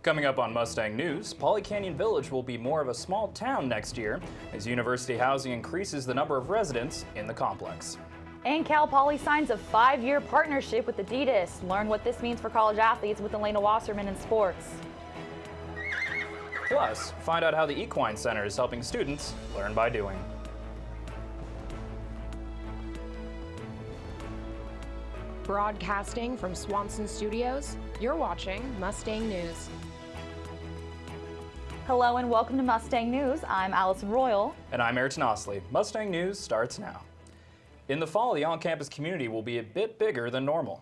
Coming up on Mustang News, Poly Canyon Village will be more of a small town next year as university housing increases the number of residents in the complex. And Cal Poly signs a 5-year partnership with Adidas. Learn what this means for college athletes with Elena Wasserman in sports. Plus, find out how the Equine Center is helping students learn by doing. Broadcasting from Swanson Studios, you're watching Mustang News. Hello and welcome to Mustang News. I'm Allison Royal. And I'm Aryton Ostly. Mustang News starts now. In the fall, the on-campus community will be a bit bigger than normal.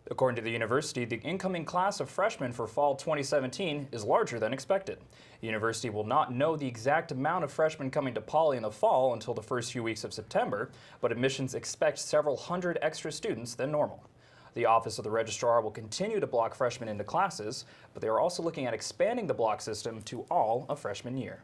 According to the university, the incoming class of freshmen for fall 2017 is larger than expected. The university will not know the exact amount of freshmen coming to Poly in the fall until the first few weeks of September, but admissions expect several hundred extra students than normal. The Office of the Registrar will continue to block freshmen into classes, but they are also looking at expanding the block system to all of freshman year.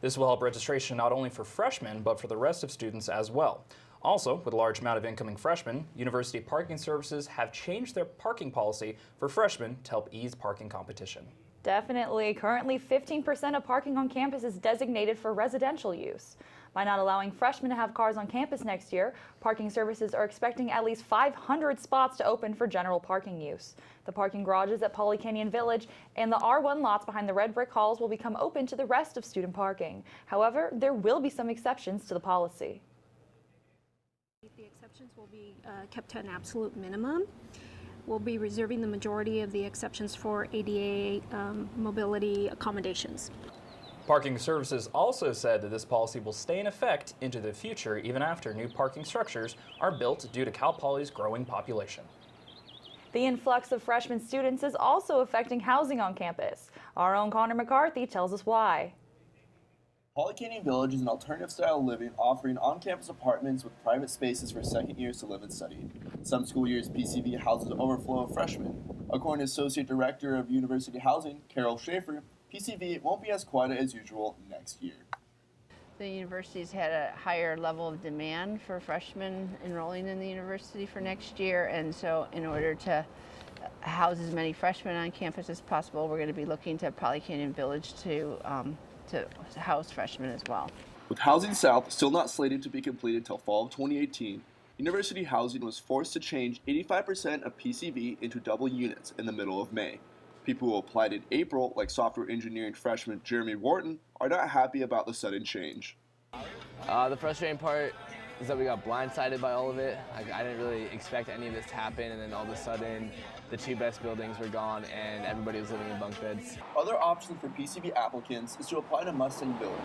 This will help registration not only for freshmen, but for the rest of students as well. Also, with a large amount of incoming freshmen, university parking services have changed their parking policy for freshmen to help ease parking competition. Definitely. Currently, 15% of parking on campus is designated for residential use. By not allowing freshmen to have cars on campus next year, parking services are expecting at least 500 spots to open for general parking use. The parking garages at Poly Canyon Village and the R1 lots behind the red brick halls will become open to the rest of student parking. However, there will be some exceptions to the policy. The exceptions will be kept to an absolute minimum. We'll be reserving the majority of the exceptions for ADA mobility accommodations. Parking Services also said that this policy will stay in effect into the future even after new parking structures are built due to Cal Poly's growing population. The influx of freshman students is also affecting housing on campus. Our own Connor McCarthy tells us why. Poly Canyon Village is an alternative style of living offering on-campus apartments with private spaces for second years to live and study. Some school years, PCV houses an overflow of freshmen. According to Associate Director of University Housing, Carol Schaefer, PCV won't be as quiet as usual next year. The university's had a higher level of demand for freshmen enrolling in the university for next year, and so in order to house as many freshmen on campus as possible, we're going to be looking to Poly Canyon Village to house freshmen as well. With Housing South still not slated to be completed until fall of 2018, University Housing was forced to change 85% of PCV into double units in the middle of May. People who applied in April, like software engineering freshman Jeremy Wharton, are not happy about the sudden change. The frustrating part is that we got blindsided by all of it. I didn't really expect any of this to happen, and then all of a sudden the two best buildings were gone and everybody was living in bunk beds. Other options for PCV applicants is to apply to Mustang Village,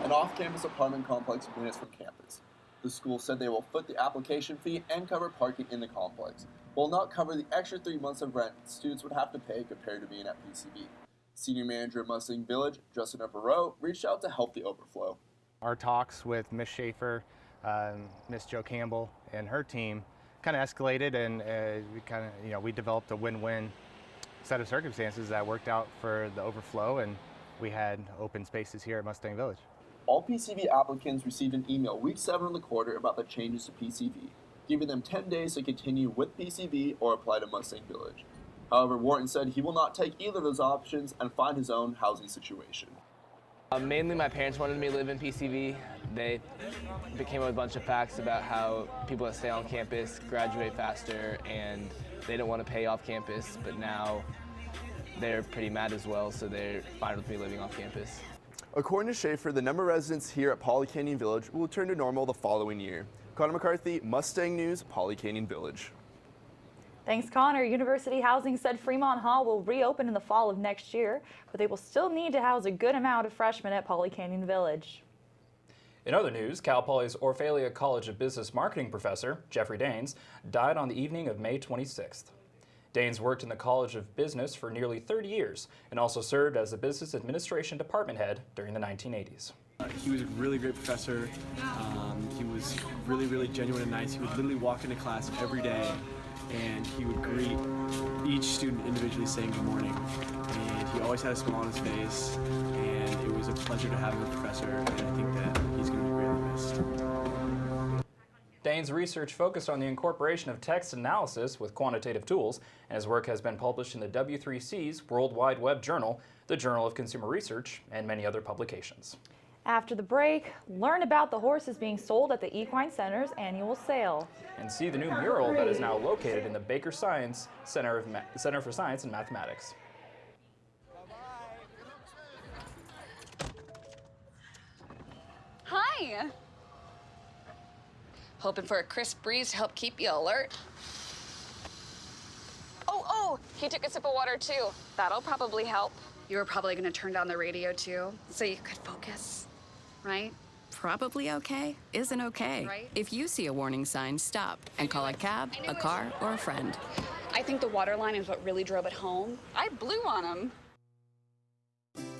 an off-campus apartment complex minutes from campus. The school said they will foot the application fee and cover parking in the complex, but will not cover the extra 3 months of rent students would have to pay compared to being at PCV. Senior manager of Mustang Village, Justin Barreau, reached out to help the overflow. Our talks with Ms. Schaefer, Ms. Jo Campbell, and her team kind of escalated, and we developed a win-win set of circumstances that worked out for the overflow, and we had open spaces here at Mustang Village. All PCV applicants received an email week 7 of the quarter about the changes to PCV, giving them 10 days to continue with PCV or apply to Mustang Village. However, Wharton said he will not take either of those options and find his own housing situation. Mainly my parents wanted me to live in PCV. They came up with a bunch of facts about how people that stay on campus graduate faster and they don't want to pay off campus, but now they're pretty mad as well, so they're fine with me living off campus. According to Schaefer, the number of residents here at Poly Canyon Village will return to normal the following year. Connor McCarthy, Mustang News, Poly Canyon Village. Thanks, Connor. University Housing said Fremont Hall will reopen in the fall of next year, but they will still need to house a good amount of freshmen at Poly Canyon Village. In other news, Cal Poly's Orphalia College of Business Marketing professor, Jeffrey Daines, died on the evening of May 26th. Daines worked in the College of Business for nearly 30 years and also served as the Business Administration Department head during the 1980s. He was a really great professor. He was really genuine and nice. He would literally walk into class every day and he would greet each student individually saying good morning. And he always had a smile on his face, and it was a pleasure to have him as a professor, and I think that he's going to be greatly missed. Thane's research focused on the incorporation of text analysis with quantitative tools, and his work has been published in the W3C's World Wide Web Journal, the Journal of Consumer Research, and many other publications. After the break, learn about the horses being sold at the Equine Center's annual sale. And see the new mural that is now located in the Baker Science Center for Science and Mathematics. Hi! Hoping for a crisp breeze to help keep you alert? Oh, he took a sip of water too. That'll probably help. You were probably gonna turn down the radio too, so you could focus, right? Probably okay isn't okay. Right? If you see a warning sign, stop and call a cab, a car, or a friend. I think the water line is what really drove it home. I blew on him.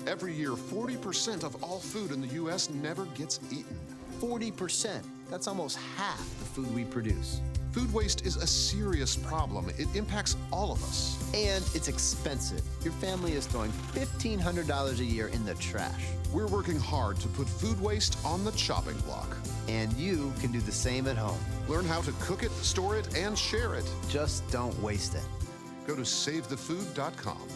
Every year, 40% of all food in the U.S. never gets eaten. 40%. That's almost half the food we produce. Food waste is a serious problem. It impacts all of us. And it's expensive. Your family is throwing $1,500 a year in the trash. We're working hard to put food waste on the chopping block. And you can do the same at home. Learn how to cook it, store it, and share it. Just don't waste it. Go to savethefood.com.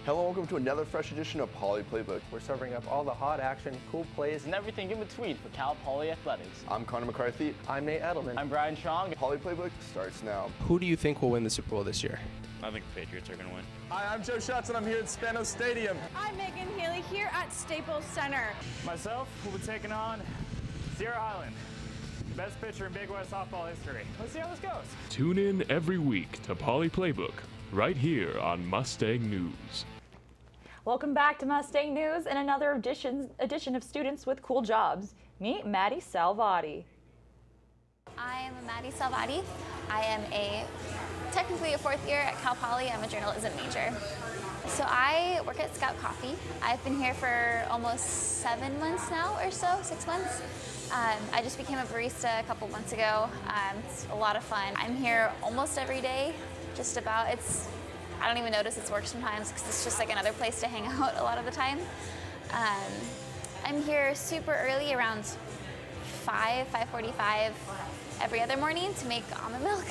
Hello, welcome to another fresh edition of Poly Playbook. We're serving up all the hot action, cool plays, and everything in between for Cal Poly Athletics. I'm Connor McCarthy. I'm Nate Edelman. I'm Brian Chong. Poly Playbook starts now. Who do you think will win the Super Bowl this year? I think the Patriots are going to win. Hi, I'm Joe Schatz, and I'm here at Spanos Stadium. I'm Megan Healy here at Staples Center. Myself will be taking on Sierra Highland, best pitcher in Big West softball history. Let's see how this goes. Tune in every week to Poly Playbook, right here on Mustang News. Welcome back to Mustang News and another edition of Students with Cool Jobs. Meet Maddie Salvati. I am Maddie Salvati. I am technically a fourth year at Cal Poly. I'm a journalism major. So I work at Scout Coffee. I've been here for almost 7 months now or so, 6 months. I just became a barista a couple months ago. It's a lot of fun. I'm here almost every day, just about. I don't even notice it's work sometimes because it's just like another place to hang out a lot of the time. I'm here super early, around 5:45 every other morning to make almond milk.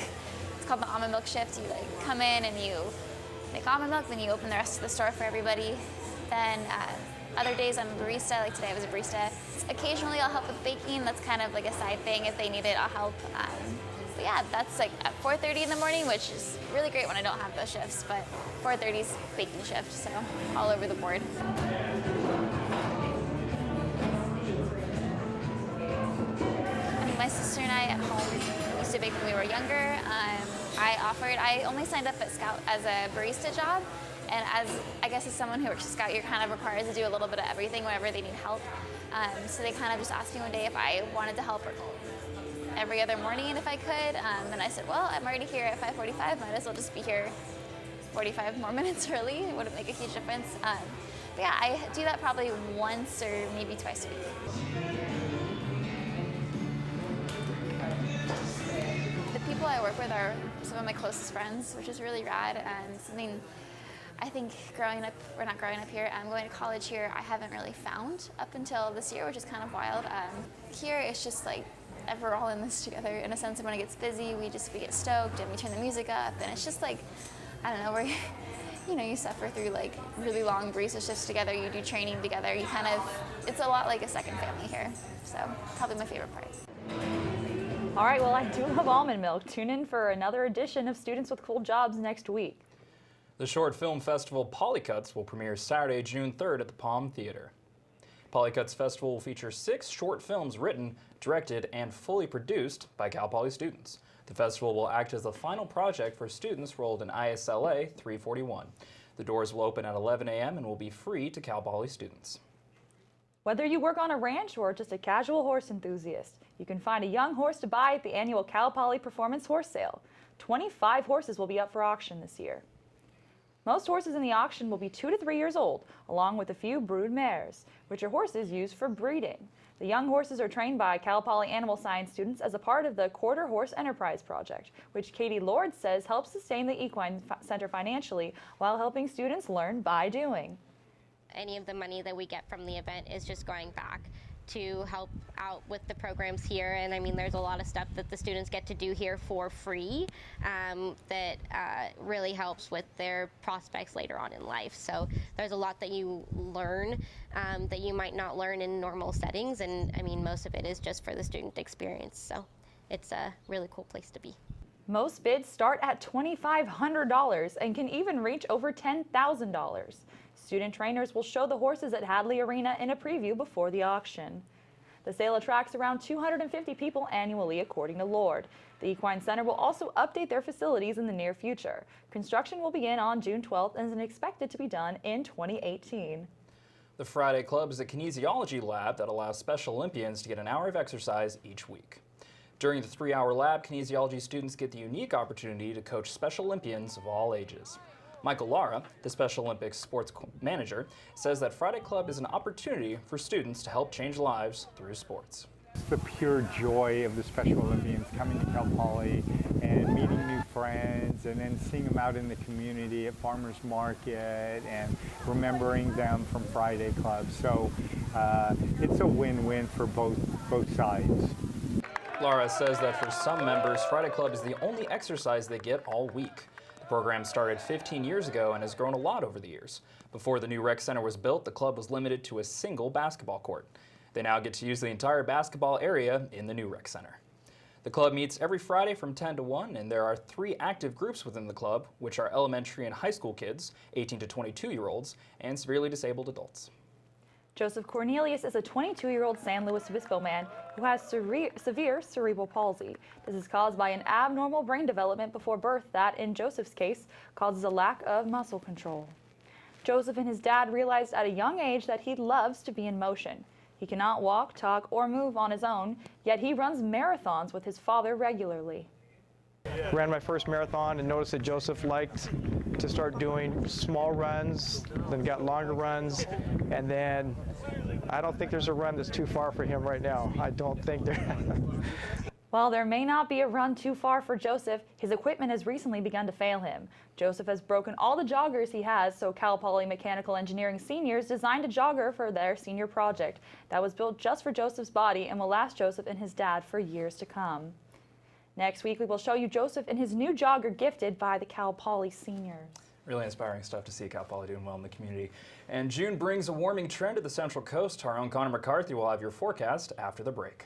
It's called the almond milk shift. You like come in and you make almond milk, then you open the rest of the store for everybody. Then other days I'm a barista, like today I was a barista. Occasionally I'll help with baking. That's kind of like a side thing. If they need it, I'll help. But yeah, that's like at 4:30 in the morning, which is really great when I don't have those shifts, but 4:30 is baking shift, so all over the board. I mean, my sister and I at home used to bake when we were younger. I only signed up at Scout as a barista job, and as someone who works at Scout, you're kind of required to do a little bit of everything whenever they need help. So they kind of just asked me one day if I wanted to help every other morning if I could, and I said, well, I'm already here at 5:45, might as well just be here 45 more minutes early. It wouldn't make a huge difference. But yeah, I do that probably once or maybe twice a week. The people I work with are some of my closest friends, which is really rad, and something I think going to college here, I haven't really found up until this year, which is kind of wild. Here it's just like, we're all in this together in a sense, and when it gets busy, we get stoked and we turn the music up, and it's just like, I don't know, you suffer through like really long barista shifts together, you do training together, it's a lot like a second family here, so probably my favorite part. All right, well, I do love almond milk. Tune in for another edition of Students with Cool Jobs next week. The short film festival Polycuts will premiere Saturday, June 3rd at the Palm Theater. Polycuts Festival will feature 6 short films written, directed, and fully produced by Cal Poly students. The festival will act as the final project for students enrolled in ISLA 341. The doors will open at 11 a.m. and will be free to Cal Poly students. Whether you work on a ranch or just a casual horse enthusiast, you can find a young horse to buy at the annual Cal Poly Performance Horse Sale. 25 horses will be up for auction this year. Most horses in the auction will be 2 to 3 years old, along with a few brood mares, which are horses used for breeding. The young horses are trained by Cal Poly Animal Science students as a part of the Quarter Horse Enterprise Project, which Katie Lord says helps sustain the Equine Center financially while helping students learn by doing. Any of the money that we get from the event is just going back to help out with the programs here. And I mean, there's a lot of stuff that the students get to do here for free that really helps with their prospects later on in life. So there's a lot that you learn that you might not learn in normal settings. And I mean, most of it is just for the student experience. So it's a really cool place to be. Most bids start at $2,500 and can even reach over $10,000. Student trainers will show the horses at Hadley Arena in a preview before the auction. The sale attracts around 250 people annually, according to Lord. The Equine Center will also update their facilities in the near future. Construction will begin on June 12th and is expected to be done in 2018. The Friday Club is a kinesiology lab that allows Special Olympians to get an hour of exercise each week. During the 3-hour lab, kinesiology students get the unique opportunity to coach Special Olympians of all ages. Michael Lara, the Special Olympics sports manager, says that Friday Club is an opportunity for students to help change lives through sports. It's the pure joy of the Special Olympians coming to Cal Poly and meeting new friends and then seeing them out in the community at farmers market and remembering them from Friday Club. So it's a win-win for both sides. Lara says that for some members, Friday Club is the only exercise they get all week. The program started 15 years ago and has grown a lot over the years. Before the new rec center was built, the club was limited to a single basketball court. They now get to use the entire basketball area in the new rec center. The club meets every Friday from 10 to 1, and there are 3 active groups within the club, which are elementary and high school kids, 18 to 22-year-olds, and severely disabled adults. Joseph Cornelius is a 22-year-old San Luis Obispo man who has severe cerebral palsy. This is caused by an abnormal brain development before birth that, in Joseph's case, causes a lack of muscle control. Joseph and his dad realized at a young age that he loves to be in motion. He cannot walk, talk, or move on his own, yet he runs marathons with his father regularly. Ran my first marathon and noticed that Joseph liked to start doing small runs, then got longer runs, and then I don't think there's a run that's too far for him right now. I don't think there. While there may not be a run too far for Joseph, his equipment has recently begun to fail him. Joseph has broken all the joggers he has, so Cal Poly Mechanical Engineering seniors designed a jogger for their senior project that was built just for Joseph's body and will last Joseph and his dad for years to come. Next week, we will show you Joseph and his new jogger gifted by the Cal Poly seniors. Really inspiring stuff to see Cal Poly doing well in the community. And June brings a warming trend to the Central Coast. Our own Connor McCarthy will have your forecast after the break.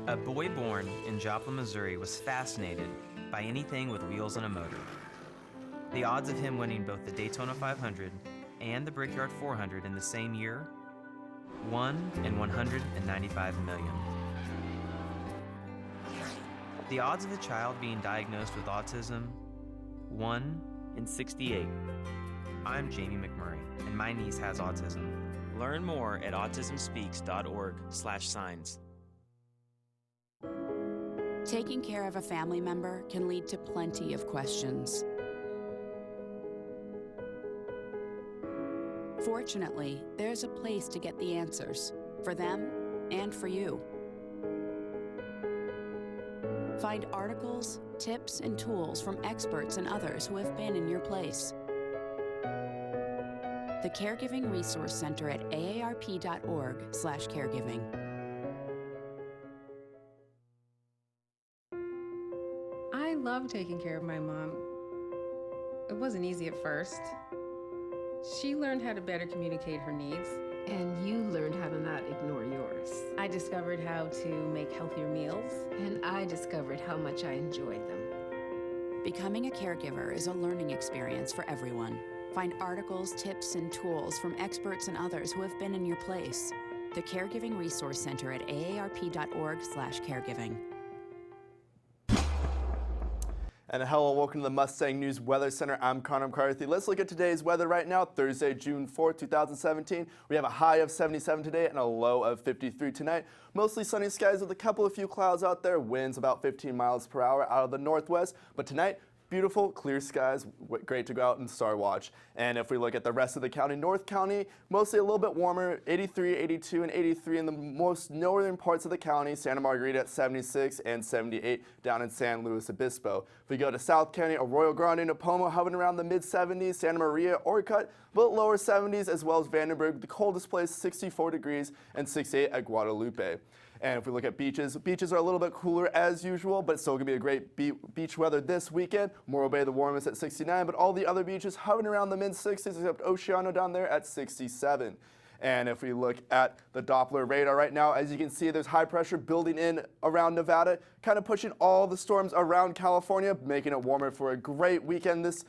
A boy born in Joplin, Missouri was fascinated by anything with wheels and a motor. The odds of him winning both the Daytona 500 and the Brickyard 400 in the same year? 1 in 195 million. The odds of a child being diagnosed with autism? 1 in 68. I'm Jamie McMurray, and my niece has autism. Learn more at autismspeaks.org/signs. Taking care of a family member can lead to plenty of questions. Fortunately, there's a place to get the answers, for them and for you. Find articles, tips, and tools from experts and others who have been in your place. The Caregiving Resource Center at aarp.org/caregiving. I love taking care of my mom. It wasn't easy at first. She learned how to better communicate her needs. And you learned how to not ignore yours. I discovered how to make healthier meals. And I discovered how much I enjoyed them. Becoming a caregiver is a learning experience for everyone. Find articles, tips, and tools from experts and others who have been in your place. The Caregiving Resource Center at aarp.org/caregiving. And hello, welcome to the Mustang News Weather Center. I'm Connor McCarthy. Let's look at today's weather right now, Thursday, June 4th, 2017. We have a high of 77 today and a low of 53 tonight. Mostly sunny skies with a couple of few clouds out there. Winds about 15 miles per hour out of the northwest. But tonight, beautiful, clear skies, great to go out and star watch. And if we look at the rest of the county, North County, mostly a little bit warmer, 83, 82, and 83 in the most northern parts of the county. Santa Margarita at 76 and 78 down in San Luis Obispo. If we go to South County, Arroyo Grande, Napomo, hovering around the mid-70s. Santa Maria, Orcutt, but lower 70s, as well as Vandenberg, the coldest place, 64 degrees, and 68 at Guadalupe. And if we look at beaches, beaches are a little bit cooler as usual, but it's still going to be a great beach weather this weekend. Morro Bay, the warmest at 69, but all the other beaches hovering around the mid-60s, except Oceano down there at 67. And if we look at the Doppler radar right now, as you can see, there's high pressure building in around Nevada, kind of pushing all the storms around California, making it warmer for a great weekend this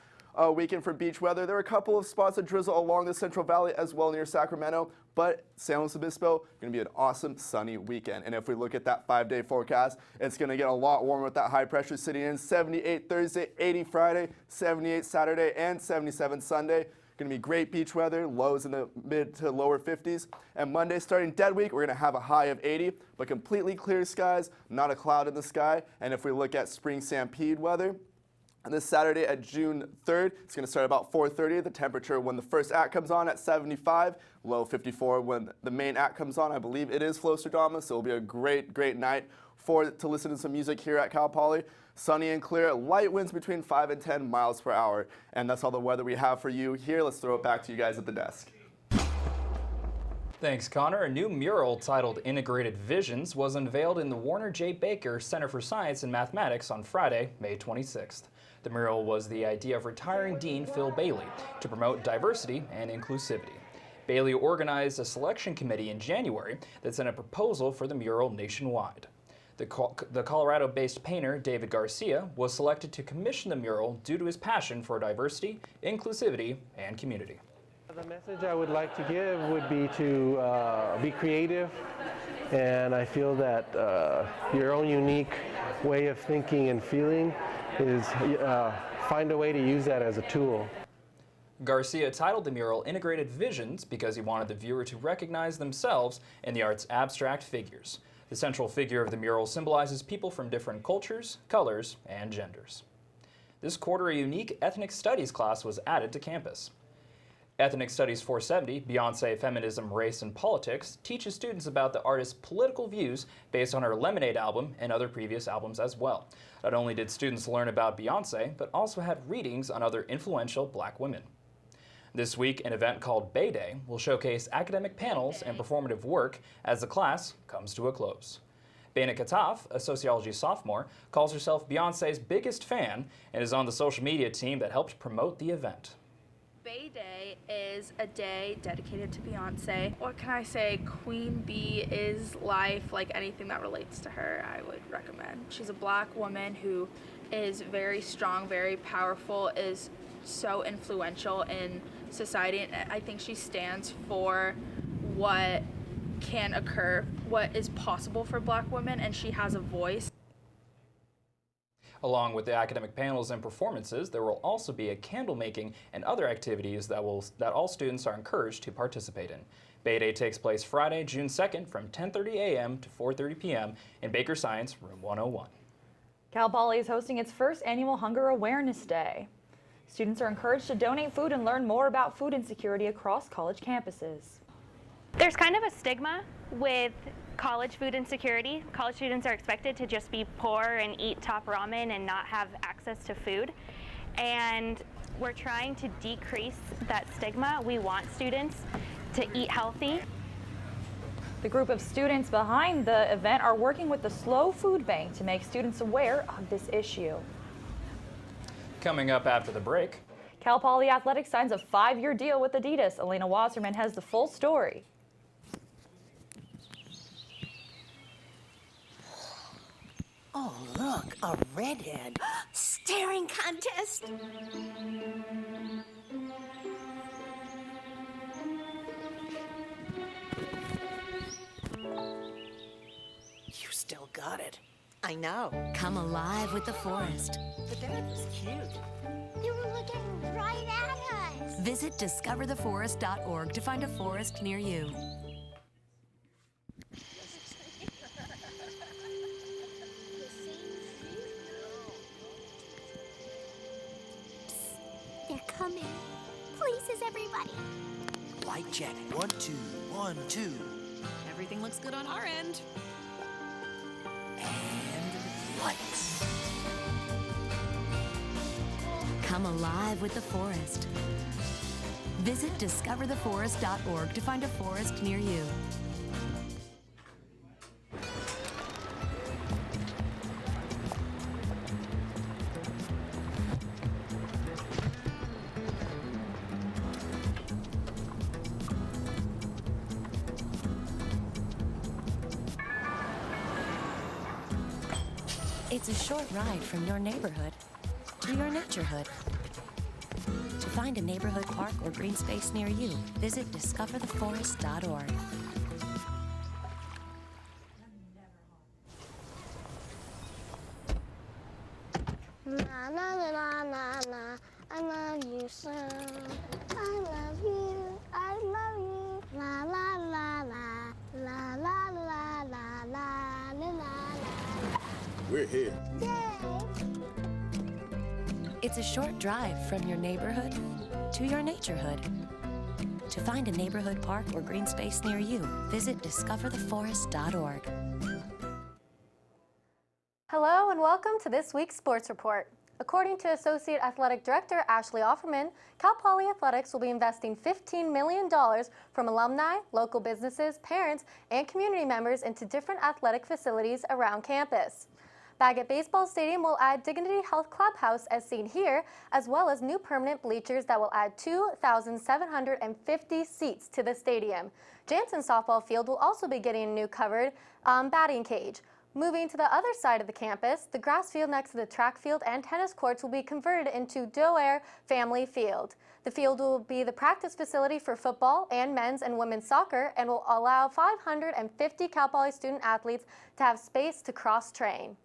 weekend for beach weather. There are a couple of spots of drizzle along the Central Valley as well near Sacramento, but San Luis Obispo going to be an awesome sunny weekend. And if we look at that 5-day forecast, it's going to get a lot warmer with that high pressure sitting in. 78 Thursday, 80 Friday, 78 Saturday, and 77 Sunday. Going to be great beach weather, lows in the mid to lower 50s. And Monday, starting dead week, we're going to have a high of 80, but completely clear skies, not a cloud in the sky. And if we look at spring Stampede weather, and this Saturday at June 3rd, it's going to start about 4:30. The temperature when the first act comes on at 75, low 54 when the main act comes on. I believe it is Flostradamus, so it'll be a great, great night to listen to some music here at Cal Poly. Sunny and clear, light winds between 5 and 10 miles per hour. And that's all the weather we have for you here. Let's throw it back to you guys at the desk. Thanks, Connor. A new mural titled Integrated Visions was unveiled in the Warner J. Baker Center for Science and Mathematics on Friday, May 26th. The mural was the idea of retiring Dean Phil Bailey to promote diversity and inclusivity. Bailey organized a selection committee in January that sent a proposal for the mural nationwide. The Colorado-based painter David Garcia was selected to commission the mural due to his passion for diversity, inclusivity, and community. The message I would like to give would be to be creative, and I feel that your own unique way of thinking and feeling is find a way to use that as a tool. Garcia titled the mural Integrated Visions because he wanted the viewer to recognize themselves in the art's abstract figures. The central figure of the mural symbolizes people from different cultures, colors, and genders. This quarter, a unique ethnic studies class was added to campus. Ethnic Studies 470, Beyonce, Feminism, Race, and Politics, teaches students about the artist's political views based on her Lemonade album and other previous albums as well. Not only did students learn about Beyonce, but also had readings on other influential black women. This week, an event called Bay Day will showcase academic panels and performative work as the class comes to a close. Baina Kataf, a sociology sophomore, calls herself Beyonce's biggest fan and is on the social media team that helped promote the event. Bay Day is a day dedicated to Beyonce. What can I say? Queen Bee is life, like anything that relates to her, I would recommend. She's a black woman who is very strong, very powerful, is so influential in society, and I think she stands for what can occur, what is possible for black women, and she has a voice. Along with the academic panels and performances, there will also be a candle making and other activities that all students are encouraged to participate in. Bay Day takes place Friday, June 2nd from 10:30 a.m. to 4:30 p.m. in Baker Science, Room 101. Cal Poly is hosting its first annual Hunger Awareness Day. Students are encouraged to donate food and learn more about food insecurity across college campuses. There's kind of a stigma with college food insecurity. College students are expected to just be poor and eat top ramen and not have access to food. And we're trying to decrease that stigma. We want students to eat healthy. The group of students behind the event are working with the Slow Food Bank to make students aware of this issue. Coming up after the break. Cal Poly Athletics signs a 5-year deal with Adidas. Elena Wasserman has the full story. Oh, look, a redhead. Staring contest. You still got it. I know. Come alive with the forest. The dad was cute. You were looking right at us. Visit discovertheforest.org to find a forest near you. They're coming. Places, everybody. Light check. 1, 2, 1, 2. Everything looks good on our end. And lights. Come alive with the forest. Visit discovertheforest.org to find a forest near you. It's a short ride from your neighborhood to your naturehood. To find a neighborhood park or green space near you, visit discovertheforest.org. Na na na na na na. I love you so. I love you. I love you. La la la la. La la la la la la la. We're here. It's a short drive from your neighborhood to your naturehood. To find a neighborhood park or green space near you, visit discovertheforest.org. Hello and welcome to this week's Sports Report. According to Associate Athletic Director Ashley Offerman, Cal Poly Athletics will be investing $15 million from alumni, local businesses, parents, and community members into different athletic facilities around campus. Baggett Baseball Stadium will add Dignity Health Clubhouse as seen here, as well as new permanent bleachers that will add 2,750 seats to the stadium. Jansen Softball Field will also be getting a new covered batting cage. Moving to the other side of the campus, the grass field next to the track field and tennis courts will be converted into Doer Family Field. The field will be the practice facility for football and men's and women's soccer and will allow 550 Cal Poly student athletes to have space to cross-train.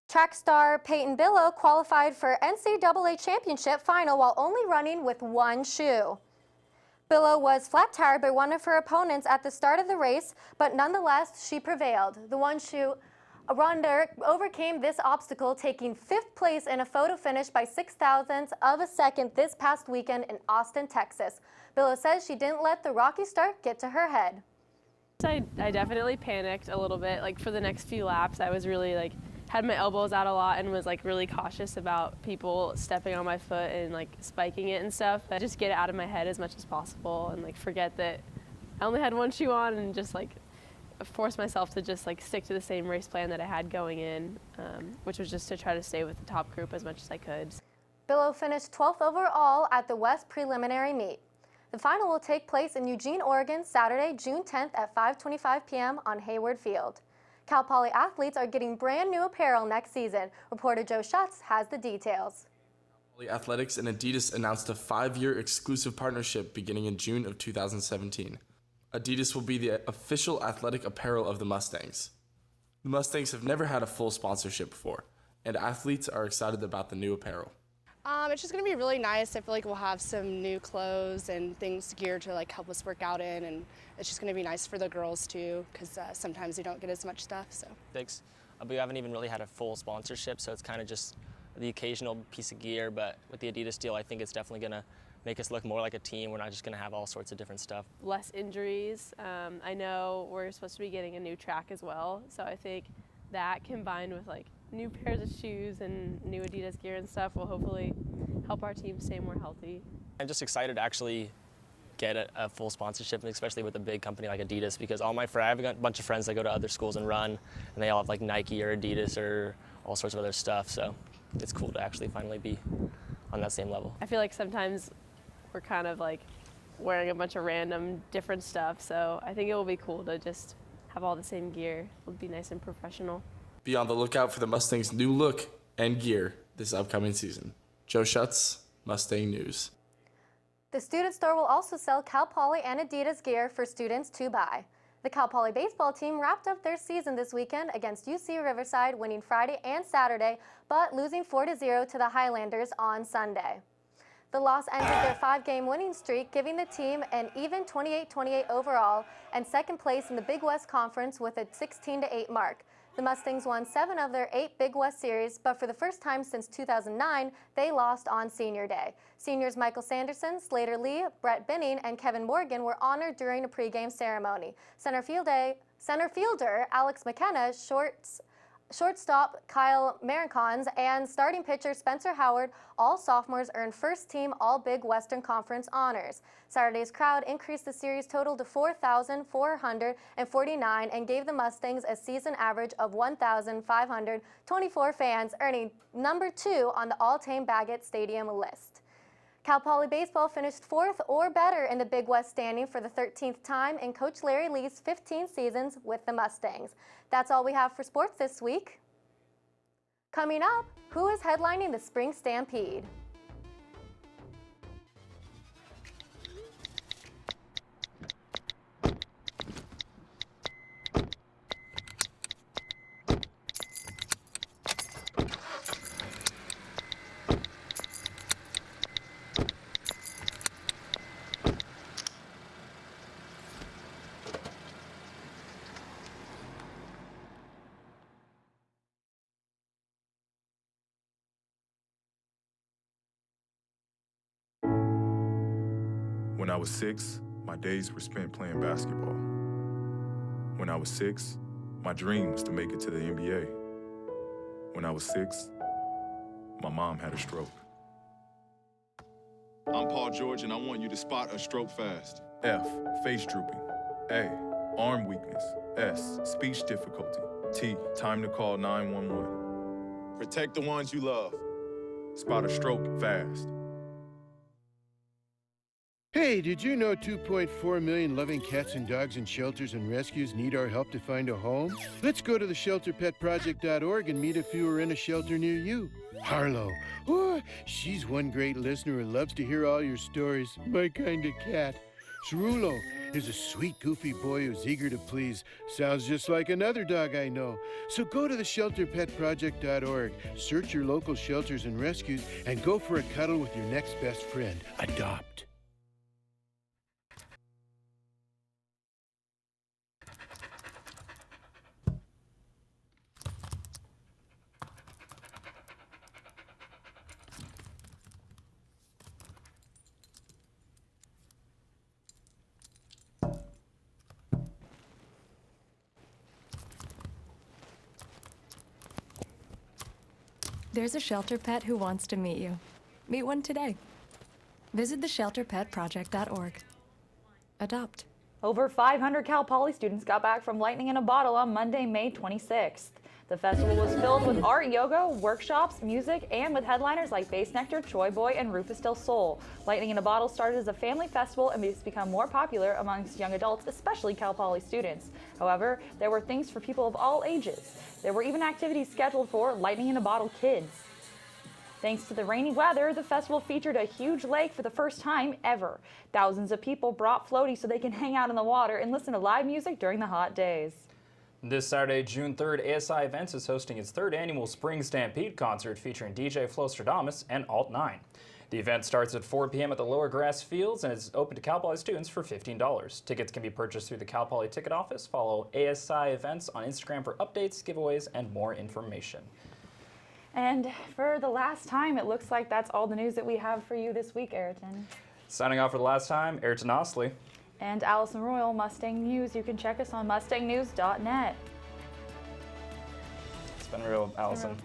Track star Payton Billow qualified for NCAA championship final while only running with one shoe. Billow was flat-tired by one of her opponents at the start of the race, but nonetheless, she prevailed. The one-shoe runner overcame this obstacle, taking 5th place in a photo finish by 0.06 of a second this past weekend in Austin, Texas. Billow says she didn't let the rocky start get to her head. I definitely panicked a little bit. Like for the next few laps, I was really had my elbows out a lot and was really cautious about people stepping on my foot and spiking it and stuff. But just get it out of my head as much as possible and forget that I only had one shoe on and just force myself to just stick to the same race plan that I had going in, which was just to try to stay with the top group as much as I could. Billow finished 12th overall at the West preliminary meet. The final will take place in Eugene, Oregon, Saturday, June 10th at 5:25 p.m. on Hayward Field. Cal Poly athletes are getting brand new apparel next season. Reporter Joe Schatz has the details. Poly Athletics and Adidas announced a 5-year exclusive partnership beginning in June of 2017. Adidas will be the official athletic apparel of the Mustangs. The Mustangs have never had a full sponsorship before, and athletes are excited about the new apparel. It's just going to be really nice. I feel like we'll have some new clothes and things geared to help us work out in, and it's just going to be nice for the girls too, because sometimes we don't get as much stuff. So we haven't even really had a full sponsorship, so it's kind of just the occasional piece of gear. But with the Adidas deal, I think it's definitely going to make us look more like a team. We're not just going to have all sorts of different stuff. Less injuries. I know we're supposed to be getting a new track as well, so I think that combined with new pairs of shoes and new Adidas gear and stuff will hopefully help our team stay more healthy. I'm just excited to actually get a full sponsorship, especially with a big company like Adidas, because I have a bunch of friends that go to other schools and run, and they all have Nike or Adidas or all sorts of other stuff. So it's cool to actually finally be on that same level. I feel like sometimes we're kind of like wearing a bunch of random different stuff, so I think it will be cool to just have all the same gear. It'll be nice and professional. Be on the lookout for the Mustangs' new look and gear this upcoming season. Joe Schutz, Mustang News. The student store will also sell Cal Poly and Adidas gear for students to buy. The Cal Poly baseball team wrapped up their season this weekend against UC Riverside, winning Friday and Saturday, but losing 4-0 to the Highlanders on Sunday. The loss ended their 5-game winning streak, giving the team an even 28-28 overall and second place in the Big West Conference with a 16-8 mark. The Mustangs won 7 of their 8 Big West series, but for the first time since 2009, they lost on Senior Day. Seniors Michael Sanderson, Slater Lee, Brett Binning, and Kevin Morgan were honored during a pregame ceremony. Center fielder Alex McKenna, shortstop Kyle Marincons, and starting pitcher Spencer Howard, all sophomores, earned first-team All-Big Western Conference honors. Saturday's crowd increased the series total to 4,449 and gave the Mustangs a season average of 1,524 fans, earning number 2 on the all-time Baggett Stadium list. Cal Poly baseball finished 4th or better in the Big West standing for the 13th time in Coach Larry Lee's 15 seasons with the Mustangs. That's all we have for sports this week. Coming up, who is headlining the Spring Stampede? When I was 6, my days were spent playing basketball. When I was 6, my dream was to make it to the NBA. When I was 6, my mom had a stroke. I'm Paul George, and I want you to spot a stroke fast. F, face drooping. A, arm weakness. S, speech difficulty. T, time to call 911. Protect the ones you love. Spot a stroke fast. Hey, did you know 2.4 million loving cats and dogs in shelters and rescues need our help to find a home? Let's go to the shelterpetproject.org and meet if you are in a shelter near you. Harlow, oh, she's one great listener who loves to hear all your stories. My kind of cat. Cerulo is a sweet, goofy boy who's eager to please. Sounds just like another dog I know. So go to the shelterpetproject.org, search your local shelters and rescues, and go for a cuddle with your next best friend. Adopt. There's a shelter pet who wants to meet you. Meet one today. Visit theshelterpetproject.org. Adopt. Over 500 Cal Poly students got back from Lightning in a Bottle on Monday, May 26th. The festival was filled with art, yoga, workshops, music, and with headliners like Bass Nectar, Troy Boy, and Rufus Del Sol. Lightning in a Bottle started as a family festival and has become more popular amongst young adults, especially Cal Poly students. However, there were things for people of all ages. There were even activities scheduled for Lightning in a Bottle kids. Thanks to the rainy weather, the festival featured a huge lake for the first time ever. Thousands of people brought floaties so they can hang out in the water and listen to live music during the hot days. This Saturday, June 3rd, ASI Events is hosting its 3rd annual Spring Stampede concert featuring DJ Flostradamus and Alt 9. The event starts at 4 p.m. at the Lower Grass Fields and is open to Cal Poly students for $15. Tickets can be purchased through the Cal Poly ticket office. Follow ASI Events on Instagram for updates, giveaways, and more information. And for the last time, it looks like that's all the news that we have for you this week, Aryton. Signing off for the last time, Aryton Ostly. And Allison Royal, Mustang News. You can check us on mustangnews.net. It's been real, Allison.